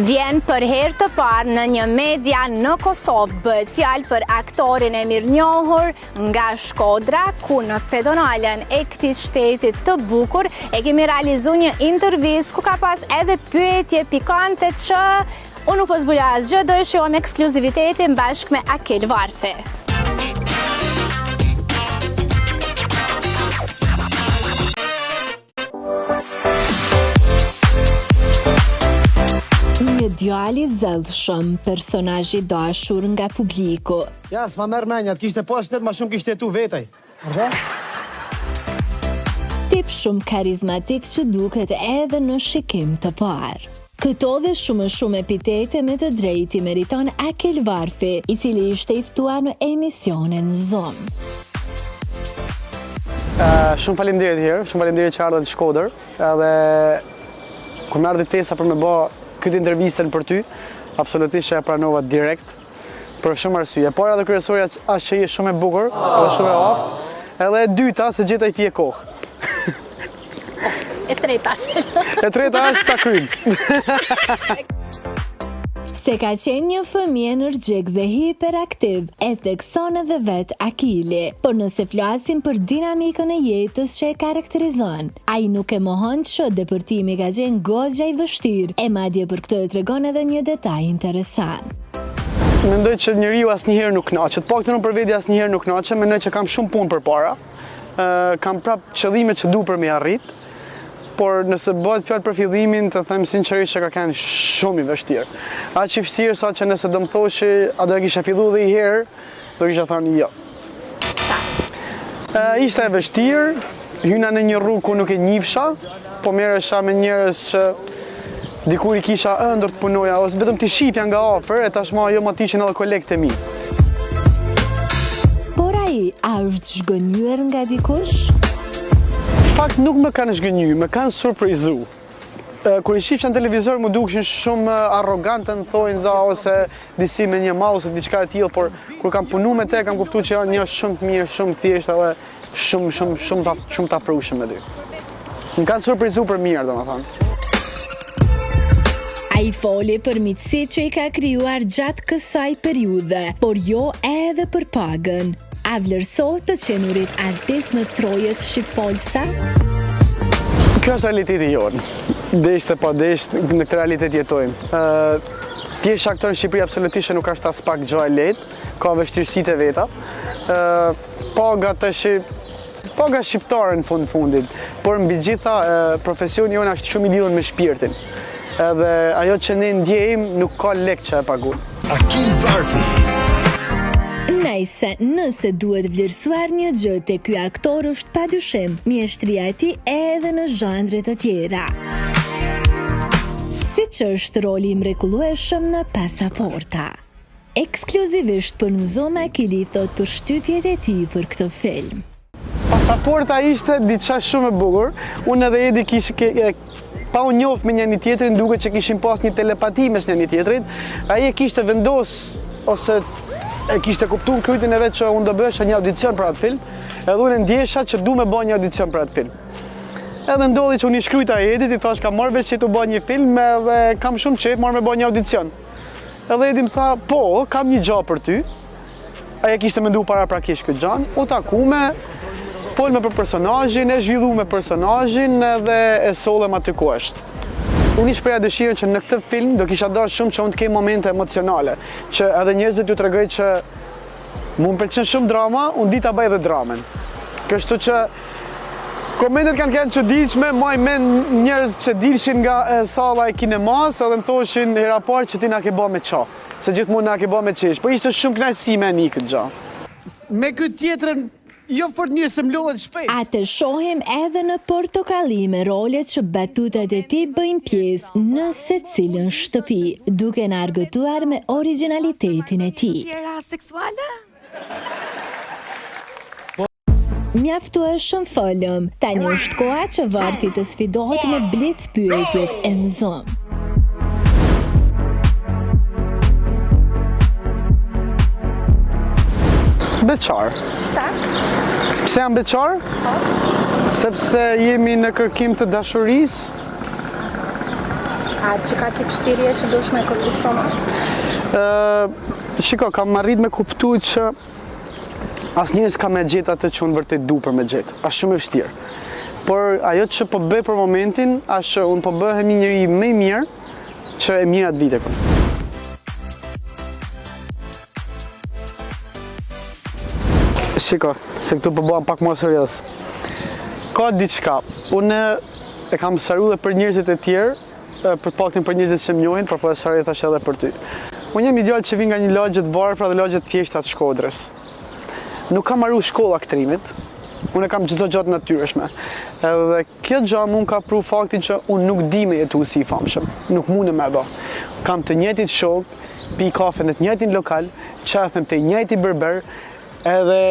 Vjen për herë të parë në një media në Kosovë, bëhet fjalë për aktorin e mirënjohur nga Shkodra, ku në pedonalen e këtij shteti të bukur e kemi realizuar një intervistë ku ka pas edhe pyetje pikante që unë nuk po zbuloj asgjë, do e shohim ekskluzivitetin bashkë me Akel Varfi. Një djali zëllshëm, personazh i dashur nga publiku. Ja, s'ma merr menja, kishte pas shtet ma shumë kishte tu vetaj. Tip shumë karizmatik që duket edhe në shikim të parë. Këto dhe shumë epitete me të drejti meriton Akel Varfi, i cili ishte i ftuar në emisionin Zom. Shumë faleminderit herë, shumë faleminderit që ardhe në Shkodër, edhe kur më ardhi ftesa për me bë këtë intervistën për ty, absolutisht që e pranova direkt, për shumë arsye. Para dhe kryesorja është që je shumë e bukur, edhe shumë e aftë, edhe e dyta se gjeta i fije kohë. E treta. E treta është ta krym. Se ka qenë një fëmijë energjik dhe hiperaktiv, e thekson edhe vet Akili. Por nëse flasim për dinamikën e jetës që e karakterizon, ai nuk e mohon që depërtimi ka qenë goxha i vështirë, e madje për këtë e tregon edhe një detaj interesant. Mendoj që njeriu asnjëherë nuk kënaqet, paktën unë për veti asnjëherë nuk kënaqem, mendoj që kam shumë punë përpara. Kam prap qëllimet që du për me arrit. Por nëse bëhet fjalë për fillimin, të them sinqerisht që ka qenë shumë i vështirë. Aq i vështirë sa që nëse do më thoshi, a do e kisha filluar dhe i herë, do kisha thënë jo. Ishte e vështirë, hyna në një rrugë ku nuk e njihsha, po merresha me njerëz që dikur i kisha ëndër të punoja, ose vetëm t'i shifja nga afër, e tashmë ajo më tishin edhe kolegët e mi. Por ai, a është zhgënjur nga dikush? Fakt nuk më kanë zhgënjur, më kanë surprizu. Kur i shifsha në televizor më dukshin shumë arrogante në thojnë za ose disi me një mall ose diçka e tillë, por kur kam punu me te kam kuptuar që janë një shumë të mirë, shumë të thjeshtë edhe shumë të afrueshëm me ty. Më kanë surprizu për mirë, domethënë. Ai foli për miqësitë që i ka krijuar gjatë kësaj periudhe, por jo edhe për pagën. A vlerësot të qenurit artist në trojet shqipfolsa? Kjo është realiteti jonë. Desht e pa desht, në këtë realitet jetojmë. Ti je aktor në Shqipëri absolutisht nuk është as pak gjë e lehtë, ka vështirësitë e veta. Paga shqiptare në fundit, por mbi gjitha profesioni jonë është shumë i lidhur me shpirtin. Edhe ajo që ne ndjejmë nuk ka lek që e pagun. Akel Varfi. Nëse duhet vlerësuar një gjë te ky aktor është padyshim mjeshtria e tij edhe në zhandre të tjera. Siç është roli i mrekullueshëm në Pasaporta. ekskluzivisht për në Zoma Kili thot për shtypjet e tij për këtë film. Pasaporta ishte diçka shumë e bukur. Unë edhe Edi pa u njoft me njëri tjetrin, duket që kishim pas një telepati mes njëri tjetrit. Ai e kishte vendos ose e kishte kuptuar krytin e vet që unë do bëhesha një audicion për atë film, edhe unë ndjesha që du me bëj një audicion për atë film. Edhe ndodhi që unë i shkruajta Edit, i thash kam marrë vesh që tu bëj një film dhe kam shumë qejf marrë me bëj një audicion. Edhe Edi më tha, po, kam një gjë për ty. Ai e kishte menduar paraprakisht këtë gjë, u takume, folme për personazhin, e zhvillume personazhin edhe e sollem aty ku është. Unë i shpreha dëshirën që në këtë film do kisha dashur shumë që unë të kem momente emocionale, që edhe njerëzit t'ju tregoj që mu më pëlqen shumë drama, unë di ta bëj edhe dramën. Kështu që komentet kanë qenë çuditshme, maj mend njerëz që dilshin nga salla e kinemas edhe më thoshin hera parë që ti na ke bë me ça, se gjithmonë na ke bë me çesh, po ishte shumë kënaqësi me ani këtë gjë. Me këtë tjetrën jo fort mirë se mlodhet shpejt. Atë shohim edhe në Portokalli me rolet që batutat e tij bëjnë pjesë në secilën shtëpi, duke na argëtuar me origjinalitetin e tij. Tjera seksuale? Mjaftueshëm folëm, tani është koha që Varfi të sfidohet me blic pyetjet e Zom. Beqar. Pse jam beqar? Sepse jemi në kërkim të dashurisë. A që ka që vështirje që dush me kërku shumë? Shiko, kam arrit me kuptu që asnjëri s'ka me gjetë atë që unë vërtet du për me gjetë. Ashtë shumë e vështirë. Por ajo që po bëj për momentin, ashtë unë po bëhem një njëri më i mirë që e mirat vite kënë. Shiko, se këtu po bëhem pak më serioz. Ka diçka. Unë e kam sharu dhe për njerëzit e tjerë, për të paktën për njerëzit që më njohin, por po e sharoj tash edhe për ty. Unë jam ideal që vi nga një lagje të varfër dhe lagje të thjeshta të Shkodrës. Nuk kam marrë shkolla aktrimit. Unë kam çdo gjë të natyrshme. Edhe kjo gjë mund ka pru faktin që unë nuk di me jetu si i famshëm. Nuk mundem me bë. Kam të njëjtit shok, pi kafe në të njëjtin lokal, qethem te i njëjti berber, edhe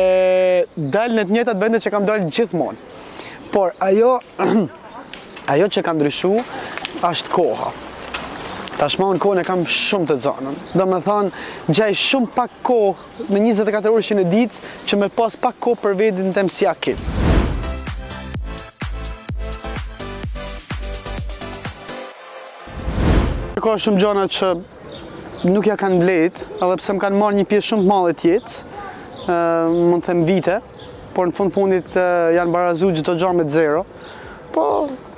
dal në të njëjtat vende që kam dalë gjithmonë. Por ajo që ka ndryshu është koha. Tashma unë kohën e kam shumë të zanën. Do me thonë, gjaj shumë pak kohë në 24 orë në ditë që me pas pak kohë për vedin tem si akit. Ka shumë gjona që nuk ja kanë vlet, edhe pse më kanë marrë një pjesë shumë të madhe të jetës, mund të them vite, por në fundit janë barazu çdo gjë me zero. Po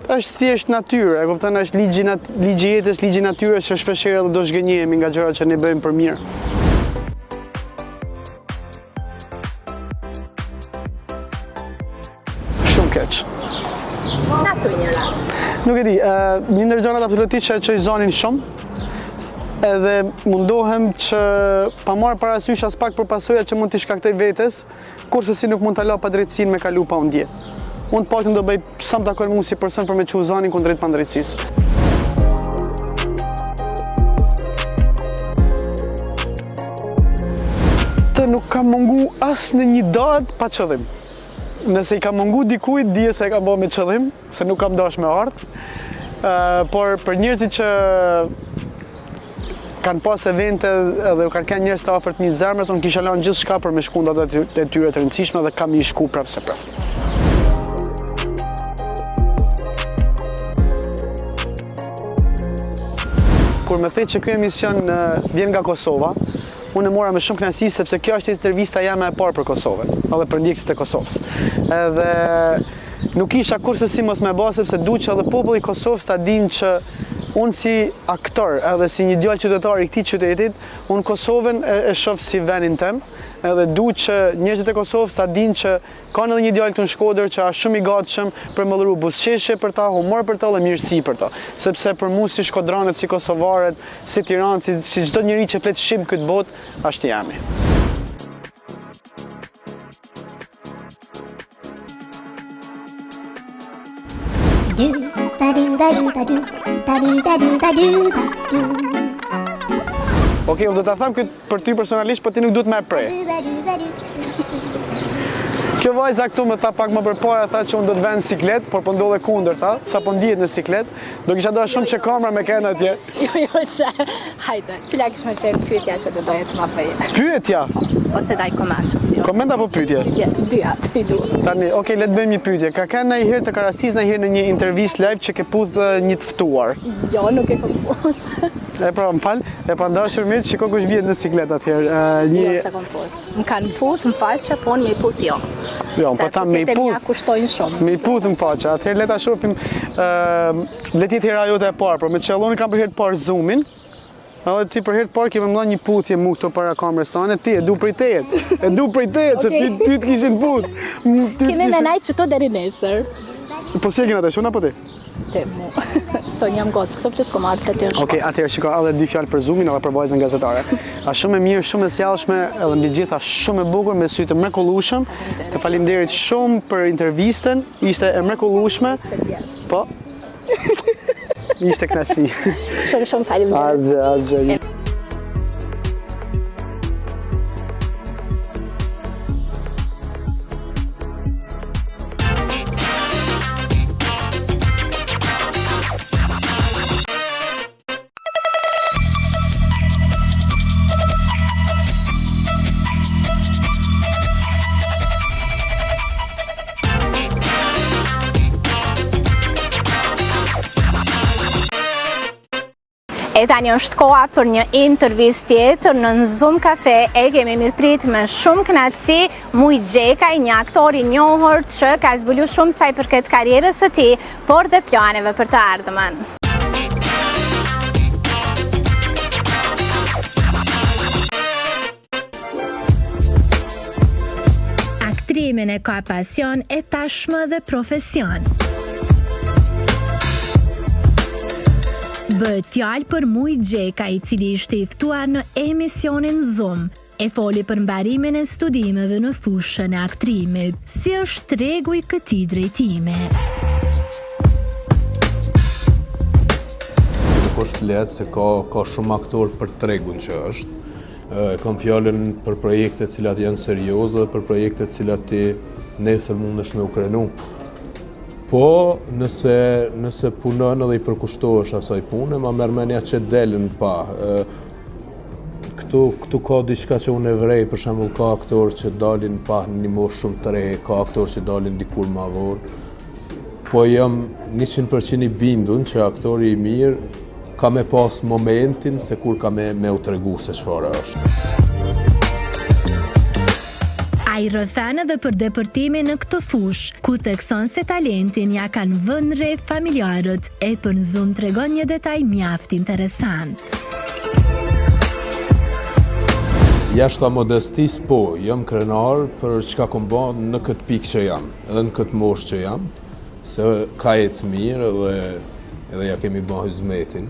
është thjesht natyrë, e kupton, është ligji jetës, ligji natyrës që shpeshherë edhe do zhgënjehemi nga gjërat që ne bëjmë për mirë. Shumë keq. Na thuj një rast. Nuk e di, një ndër gjërat absolutisht që e çoj zonin shumë, edhe mundohem që pa marrë parasysh as pak për pasojat që mund t'i shkaktoj vetes, kurse si nuk mund ta la pa drejtësinë me kalu pa u ndje. Unë të paktën do bëj sa më takon mua si person për me çu zonin kundrejt pandrejtësisë. Të nuk kam mungu as në një datë pa qëllim. Nëse i kam mungu dikujt, dije se e kam bërë me qëllim, se nuk kam dash me ardh. Por për njerëzit që kanë pas evente dhe kanë kënë njerëz të afërt një zemrës, unë kisha lënë gjithçka për me shku ndatë e tyre të rëndësishme dhe kam i shku prapë se prapë. Kur me thejtë që kjo emision vjen nga Kosova, unë e mora me shumë kënaqësi sepse kjo është intervista jame e parë për Kosovën, edhe për ndjekësit e Kosovës. Edhe nuk isha kurse si mos me bë sepse du që edhe populli i Kosovës ta dinë që unë si aktor edhe si një djalë qytetar i këtij qytetit, unë Kosovën e shoh si vendin tem, edhe du që njerëzit e Kosovës ta dinë që kanë edhe një djalë këtu në Shkodër që është shumë i gatshëm për më dhuru buzëqeshje për ta, humor për ta dhe mirësi për ta. Sepse për mua si shkodranët, si kosovarët, si tiranët, si çdo njeri që flet shqip këtë botë, është jami. Okej, unë do ta them këtë për ty personalisht, po ti nuk duhet më e prej. Kjo vajza këtu më tha pak më përpara, tha që unë do të vend siklet, por po ndodhe kundërta, sa po ndihet në siklet, do kisha doja shumë që kamera me kenë atje. Jo, që, hajde, cila kishme qenë pyetja që do doje të ma bëje? Pyetja? Ose daj koment. Koment apo pyetje? Dyja, i du. Tani, okej, le të bëjmë një pyetje. Ka kanë ndonjëherë të karastis ndonjëherë në një intervistë live që ke puth një të ftuar? Jo, nuk e kam puth. E pra, më fal, e pa ndashur mirë, shiko kush vjen në siklet atëherë. Jo, se kam puth. Më kanë puth, më faqe, po në me puth jo. Jo, po tham me i puth. Se kushtojnë shumë. Me i puth më faqe. Atëherë le ta shohim le të jetë hera jote e parë, por me qelloni kam për herë të parë zoomin. Edhe ti për herë të parë ke më ndonjë një puthje mu këto para kamerës tane, ti e du prej tejet. E du prej tejet se ti të kishin puth. Kemi me najtë që to deri nesër. Po si e kena të shuna po ti? Te mu. Son jam gocë, këto plus ko marrë të të shko. Okej, atëherë shiko edhe dy fjalë për zoomin edhe për vajzën gazetare. A shumë e mirë, shumë e sjellshme, edhe mbi gjitha shumë e bukur me sy të mrekullueshëm. Të faleminderit shumë për intervistën, ishte e mrekullueshme. Po. Ishte kënaqësi. Shumë faleminderit. Asgjë. E tani është koha për një intervistë tjetër në Zoom Cafe. E kemi mirëprit me shumë kënaqësi Muj Gjekaj, një aktor i njohur që ka zbulu shumë sa i përket karrierës së tij, por dhe planeve për të ardhmen. Aktrimin e ka pasion e tashmë dhe profesion. Bëhet fjalë për Muj Gjekaj, i cili ishte i ftuar në emisionin Zoom. E foli për mbarimin e studimeve në fushën e aktrimit. Si është tregu i këtij drejtimi? Nuk është lehtë se ka shumë aktor për tregun që është. Kam fjalën për projekte të cilat janë serioze, për projekte të cilat ti nesër mundesh me u krenu. Po, nëse punon edhe i përkushtohesh asaj pune, ma merr mendja që delën pa. Këtu ka diçka që unë e vrej, për shembull ka aktor që dalin pa një moshë shumë të re, ka aktor që dalin dikur ma vonë. Po jam 100% i bindun që aktori i mirë ka me pas momentin se kur ka me u tregu se çfarë është. Ai rrëfen edhe për depërtimin në këtë fushë, ku thekson se talentin ja kanë vënë re familjarët, e për në Zoom tregon një detaj mjaft interesant. Jashta modestis, po, jam krenar për çka kom ba në këtë pikë që jam, edhe në këtë moshë që jam, se ka ecë mirë edhe ja kemi ba hizmetin,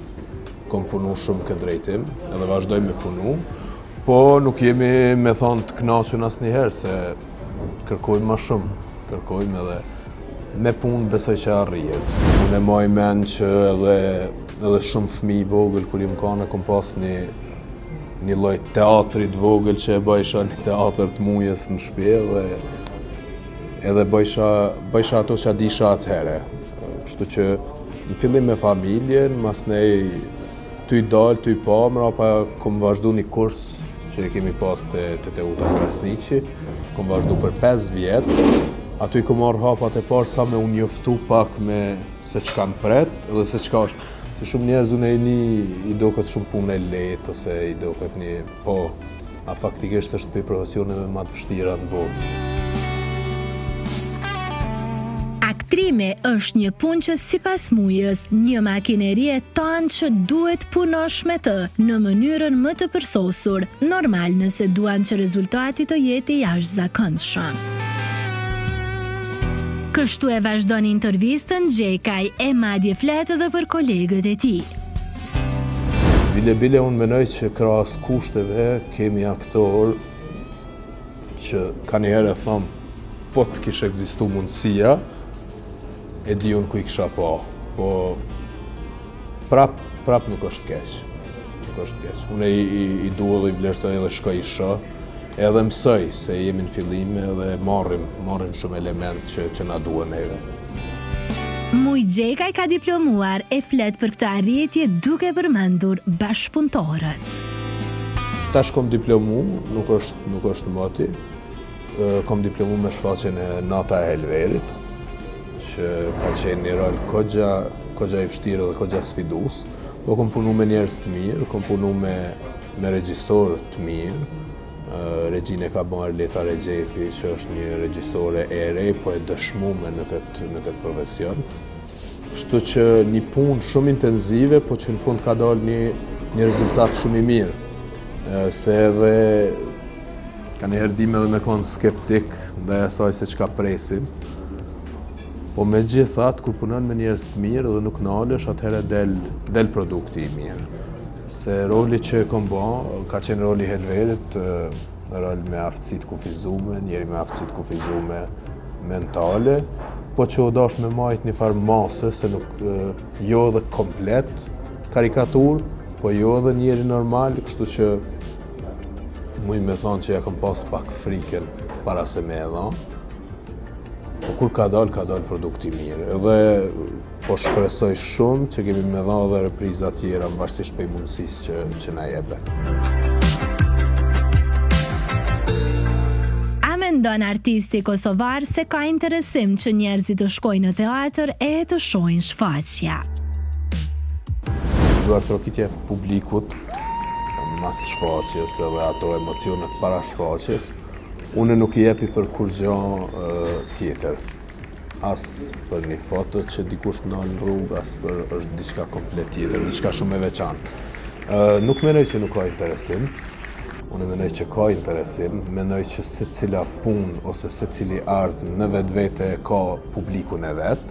kom punu shumë këtë drejtim, edhe vazhdoj me punu, po nuk jemi me thonë të kënaqur asnjëherë se kërkojmë më shumë, kërkojmë edhe me punë besoj që arrihet. Unë e maj mend që edhe shumë fëmijë vogël kur jam kanë kom pas një lloj teatrit vogël që e bëjsha një teatr të mujës në shtëpi edhe bëjsha ato që disha atëherë. Kështu që në fillim me familjen, masnej ty dal, ty pa, mrapa kom vazhdu një kurs që e kemi pas të Teuta Krasniqi, kom vazhdu për 5 vjetë, aty kom marrë hapat e parë sa me unë njoftu pak me se çka më pret, edhe se çka është. Se shumë njerëz unë i do këtë shumë punë e lehtë, ose i do këtë një, po, a faktikisht është për profesioneve më të vështira në botë. Aktrimi është një punë që sipas Mujës, një makineri e tanë që duhet punosh me të në mënyrën më të përsosur, normal nëse duan që rezultati të jetë i jashtëzakonshëm. Kështu e vazhdon intervistën Gjekaj e madje flet edhe për kolegët e tij. Bile unë menoj që krahas kushteve kemi aktor që ka njëherë e thëmë po të kishë ekzistu mundësia, e di unë ku i kisha po prap nuk është keq. është keq. Unë i dua dhe i vlerësoj edhe shkoj i shoh, edhe mësoj se jemi në fillim edhe marrim shumë element që na duhen neve. Muj Gjekaj ka diplomuar e flet për këtë arritje duke përmendur bashkëpunëtorët. Tash kom diplomu, nuk është moti. Kom diplomu me shfaqjen e Nata e Helverit, që ka qenë një rol kogja i vështirë dhe kogja sfidus. Po kom punu me njerëz të mirë, kom punu me regjisorë të mirë. Regjine ka bërë Leta Regjepi, që është një regjisore e re, po e dëshmume në këtë profesion. Kështu që një punë shumë intenzive, po që në fund ka dalë një rezultat shumë i mirë. Se edhe ka një herdim edhe me konë skeptik ndaj asaj se çka presim. Po me gjithat, kur punon me njerëz të mirë dhe nuk nalesh, atëherë del produkti i mirë. Se roli që kom bë, ka qenë roli i Helverit, rol me aftësit kufizume, njeri me aftësit kufizume mentale, po që u dash me majt një farë mase, se nuk jo dhe komplet karikatur, po jo dhe njeri normal, kështu që muj me thonë që ja kom pas pak friken para se me edha. Po kur ka dalë produkti mirë. Edhe po shpresoj shumë që kemi me dha dhe repriza tjera varësisht prej mundësisë që na jepet. A mendon artisti kosovar se ka interesim që njerëzit të shkojnë në teatr e të shohin shfaqja? Duar trokitja e publikut, mas shfaqjes edhe ato emocionet para shfaqjes, unë nuk i jepi për kur gjë tjetër. As për një foto që dikush në rrugë, as për është diçka komplet tjetër, diçka shumë e veçantë. Nuk menoj që nuk ka interesim, unë menoj që ka interesim, menoj që secila punë ose secili art në vetvete ka publikun e vet.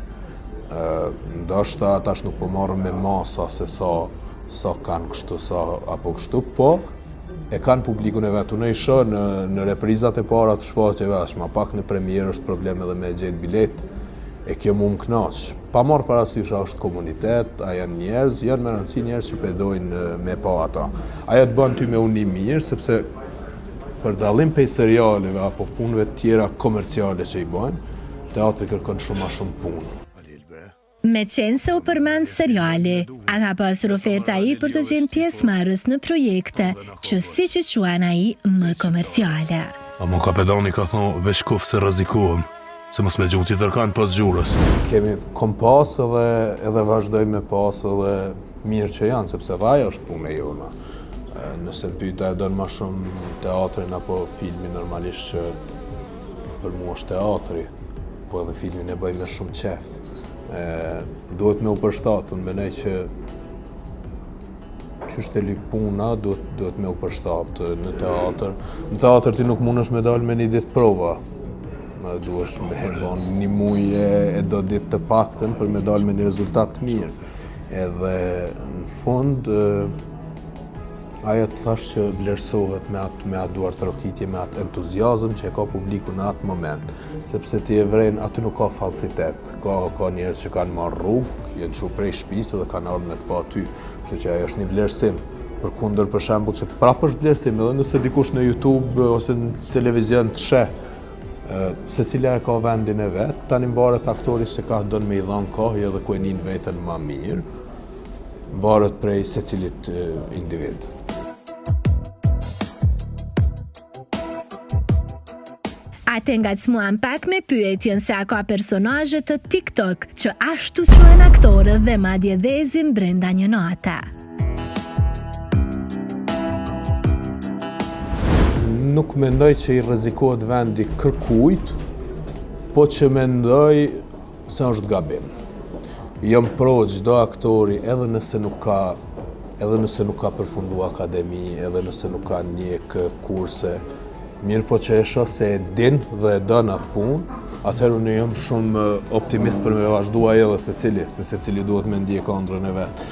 Ndoshta tash nuk po marrëm me masa se sa kanë kështu, apo kështu, po e kanë publikun e vetë. Unë i shoh në reprizat e para të shfaqjeve, as ma pak në premierë është problem edhe me gjetë bilet, e kjo mu më knaq. Pa marrë parasysh a është komunitet, a janë njerëz, janë me rëndësi njerëz që pedojnë me pa ata. Ajo të bën ty me uni mirë, sepse për dallim prej serialeve apo punëve tjera komerciale që i bëjnë, teatri kërkon shumë ma shumë punë. Me qenë se u përmend seriali, a ka pasur oferta ai për të qenë pjesëmarrës në projekte që siç e quajnë ai më komerciale. A mu kapetani ka thonë veç kof se rrezikohem, se mos me gjuhë tjetër kanë pas gjurës. Kom pas edhe vazhdoj me pas edhe mirë që janë, sepse dhe ajo është punë e jona. Nëse pyeta e donë ma shumë teatrin apo filmin, normalisht që për mua është teatri, po edhe filmin e bëj me shumë qef. Duhet me u përshtat, unë menoj që qështë e li puna, duhet me u përshtat në teatr. Në teatr ti nuk mundesh me dalë me një ditë prova. Duhesh me bon një muj e do ditë të paktën për me dalë me një rezultat të mirë. Edhe në fund, ajo të thash që vlerësohet me atë duar të rokitje, me atë entuziazm që e ka publiku në atë moment. Sepse ti e vren, aty nuk ka falsitet. Ka njerëz që kanë marrë rrugë, jenë që prej shtëpisë dhe kanë ardhur me të pa aty. Kështu që ajo është një vlerësim. Përkundër për shembull që prapë është vlerësim, edhe nëse dikush në YouTube ose në televizion të sheh, secila e ka vendin e vet, tani varet aktori se ka don me i dhënë kohë edhe ku e nin veten më mirë. Varet prej secilit individ. Ate ngacmuan pak me pyetjen se a ka personazhe të TikTok që ashtu quhen aktorët dhe madje dhezin brenda një nate. Nuk mendoj që i rrezikohet vendi kërkujt, po që mendoj se është gabim. Jam pro çdo aktori, edhe nëse nuk ka përfundu akademi, edhe nëse nuk ka njek kurse, mirë po që e shoh se e din dhe e don atë punë, atëherë unë jam shumë optimist për me vazhdua edhe se secili duhet me ndjek ëndrrën e vet.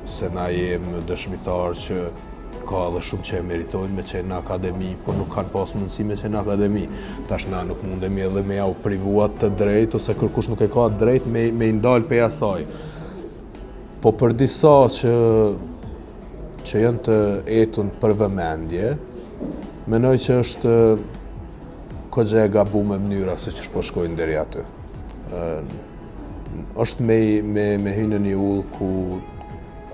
Se na jem dëshmitar që ka edhe shumë që e meritojnë me qenë në akademi, por nuk kanë pas mundësi me qenë në akademi. Tash na nuk mundemi edhe me ja u privuat të drejt, ose kërkush nuk e ka drejt me i ndalë pe asaj. Po për disa që që janë të etun për vëmendje, menoj që është kogja e gabuar mënyra se që po shkojnë deri aty. Është me hynë një ullë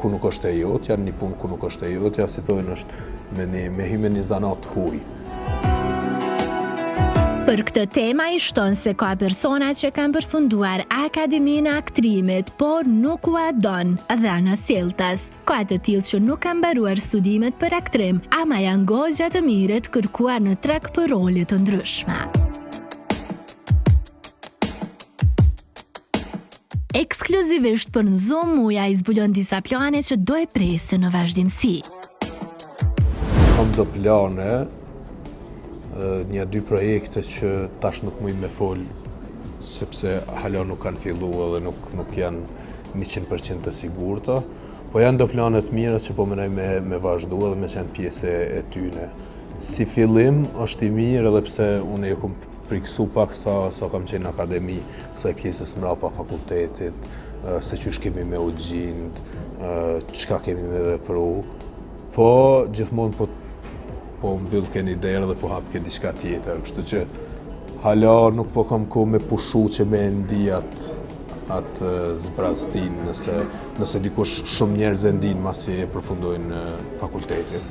ku nuk është e jot, janë një punë ku nuk është e jot, ja si thojnë është me hynë një zanat huj. Për këtë tema i shton se ka persona që kanë përfunduar akademinë e aktrimit, por nuk u adon dhe në sjelltas. Ka të tillë që nuk kanë mbaruar studimet për aktrim, ama janë gojja të mire të kërkuar në treg për role të ndryshme. Ekskluzivisht për në Zoom Muja i zbulon disa plane që do e presin në vazhdimsi. Kam do plane, një dy projekte që tash nuk muj me fol, sepse hala nuk kanë fillu dhe nuk janë 100% të sigurta, po janë do planet mira që po menoj me vazhdu dhe me qenë pjesë e tyne. Si fillim është i mirë edhe pse unë e kom friksu pak sa kam qenë në akademi, kësaj pjesës mrapa fakultetit, se qysh kemi me u gjind, qka kemi me vepru, po gjithmonë po mbyll keni derë dhe po hap ke diçka tjetër, kështu që hala nuk po kam kohë me pushu që me ndi atë zbraztin, nëse dikush shumë njerëz e ndin masi e përfundojnë fakultetin.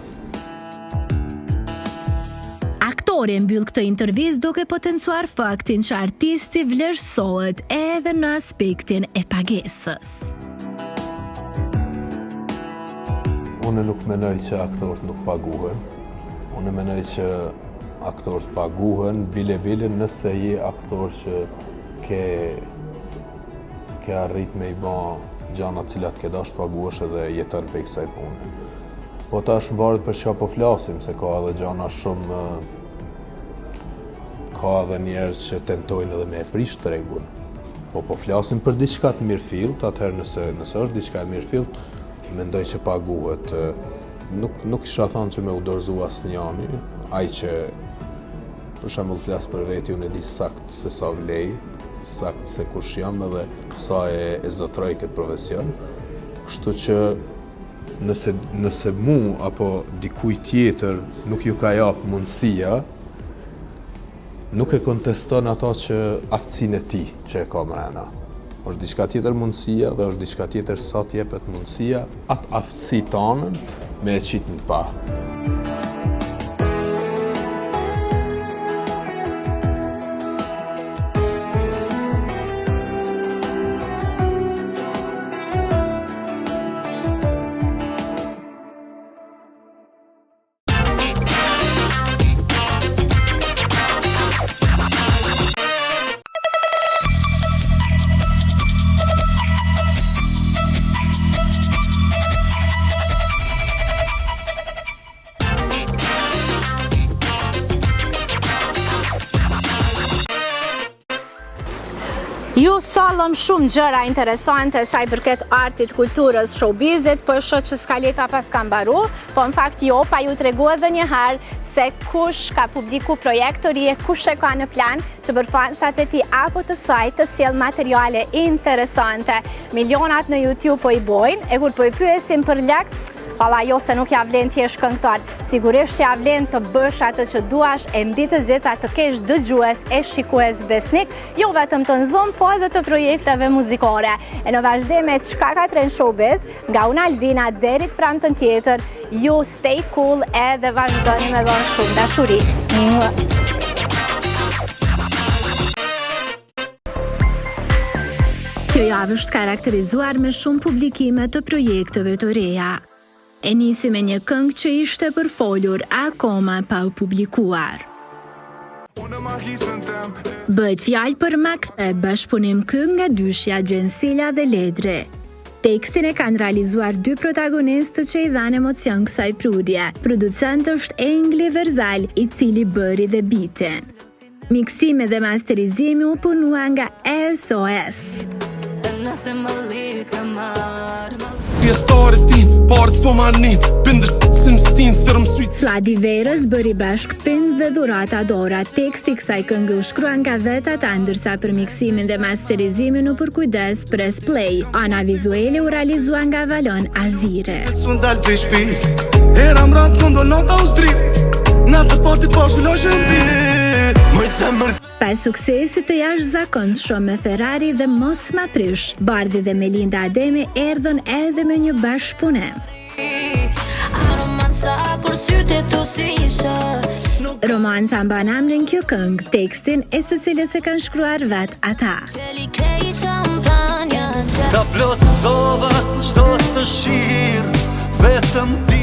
Aktori mbyll këtë intervistë duke potencuar faktin që artisti vlerësohet edhe në aspektin e pagesës. Unë nuk menoj që aktorët nuk paguhen. Unë menoj që aktorët paguhen bile nëse je aktor që ke arrit me i ba gjana cilat ke dash paguash edhe jetën për kësaj pune. Po tash mvaret për çka po flasim, se ka edhe gjana shumë, ka edhe njerëz që tentojnë edhe me e prish tregun. Po flasim për diçka të mirëfillt, atëherë nëse është diçka e mirëfillt, mendoj që paguhet. Nuk isha thënë që me u dorëzu asnjani, ai që për shembull flas për veti, unë e di sakt se sa vlej, sakt se kush jam edhe sa e zotroj këtë profesion. Kështu që nëse mu apo dikuj tjetër nuk ju ka jap mundësia, nuk e konteston ato që aftësinë e tij që e ka mrena. Është diçka tjetër mundësia dhe është diçka tjetër sa t'jepet mundësia atë aftësi tonën me e qitë në pa. Ju sollëm shumë gjëra interesante sa i përket artit, kulturës, showbizit, po shoh që skaleta pas ka mbaru, po në fakt jo, pa ju tregu edhe një herë se kush ka publiku projekt të rije, kush e ka në plan që përpasat e ti apo të saj të sjell materiale interesante. Milionat në YouTube po i bojnë, e kur po i pyesim për lek, valla jo se nuk ja vlen t'jesh këngëtar, sigurisht që ja vlen të bësh atë që duash, e mbi të gjitha të kesh dëgjues e shikues besnik, jo vetëm të Zoom, po edhe të projekteve muzikore. E në vazhdim me çka ka tren showbiz, nga unë Albina deri të pramtën tjetër, ju stay cool edhe vazhdoni me dhënë shumë dashuri. Kjo javë është karakterizuar me shumë publikime të projekteve të reja. E nisi me një këngë që ishte përfolur akoma pa u publikuar. Bëhet fjalë për Makthe, bashkëpunim këngë nga dyshja Gjensila dhe Ledre. Tekstin e kanë realizuar dy protagonistë që i dhanë emocion kësaj prurje. Producent është Engli Verzal, i cili bëri dhe bitin. Miksimi dhe masterizimi u punua nga SOS. Pjestarit tim, parët s'po ma nin, bindësht se Fladi Verës bëri bashk pind dhe dhurata dora. Teksti kësaj këngë u shkruan nga vetat, ndërsa për miksimin dhe masterizimin u përkujdes Press Play. Ana vizuele u realizua nga Valon Azire. Pas suksesit të jashtëzakonshëm me Ferrari dhe Mos ma prish, Bardhi dhe Melinda Ademi erdhën edhe me një bashkëpunim. Romanca mban emrin kjo këngë, tekstin e së cilës e kanë shkruar vet ata.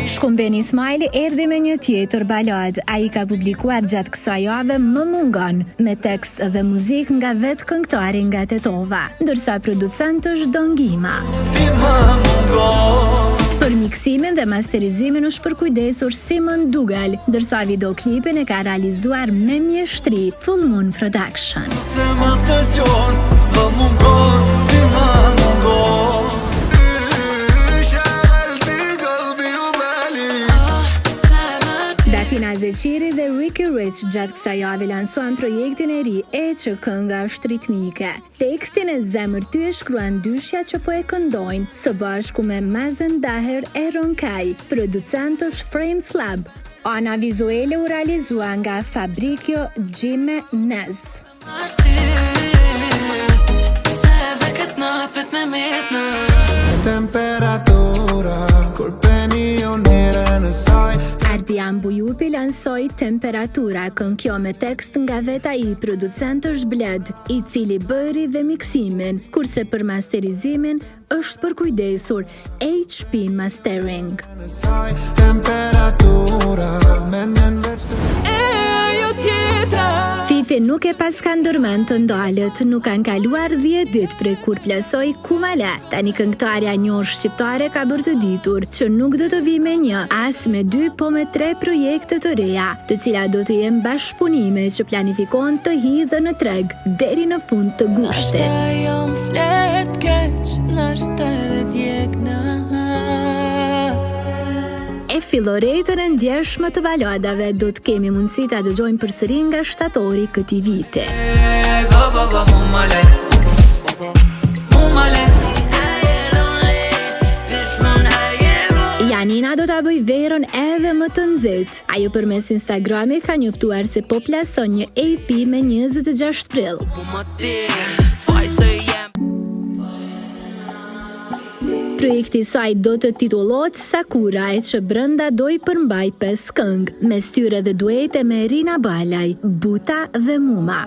Shkumbeni Ismaili erdhi me një tjetër balad. Ai ka publikuar gjatë kësaj jave Më mungon, me tekst dhe muzikë nga vetë këngëtari nga Tetova, ndërsa producent është Dongima. Për miksimin dhe masterizimin është përkujdesur Simon Dugal, ndërsa videoklipin e ka realizuar me mjeshtri Full Moon Production. Dafina Zeqiri dhe Ricky Rich gjatë kësaj jave lansuan projektin e ri E që kënga është ritmike. Tekstin e Zemër ty e shkruan dyshja që po e këndojnë, së bashku me Mazen Daher e Ronkaj. Producent është Frames Lab. Ana vizuele u realizua nga Fabricio Gjime Nez. Ardian Bujupi lansoi Temperatura, këngë kjo me tekst nga veta i, producent është Bled, i cili bëri dhe miksimin, kurse për masterizimin është përkujdesur HP Mastering. Fifi nuk e pas kanë ndërmend të ndalët, nuk kanë kaluar 10 ditë prej kur plasoi Kumale. Tani këngëtarja e njohur shqiptare ka bërë të ditur që nuk do të vi me një, as me 2, po me 3 projekte të reja, të cilat do të jenë bashkëpunime që planifikohen të hidhen në treg deri në fund të gushtit. E filloretën e ndjeshme të baladave do të kemi mundësi ta dëgjojmë përsëri nga shtatori këtij viti. Janina do ta bëj verën edhe më të nxehtë. Ajo përmes Instagramit ka njoftuar se po plason një EP me 26 prill. Projekti i saj do të titullohet Sakura, e që brenda do i përmbaj 5 këngë, mes tyre dhe duete me Rina Balaj, Buta dhe Muma.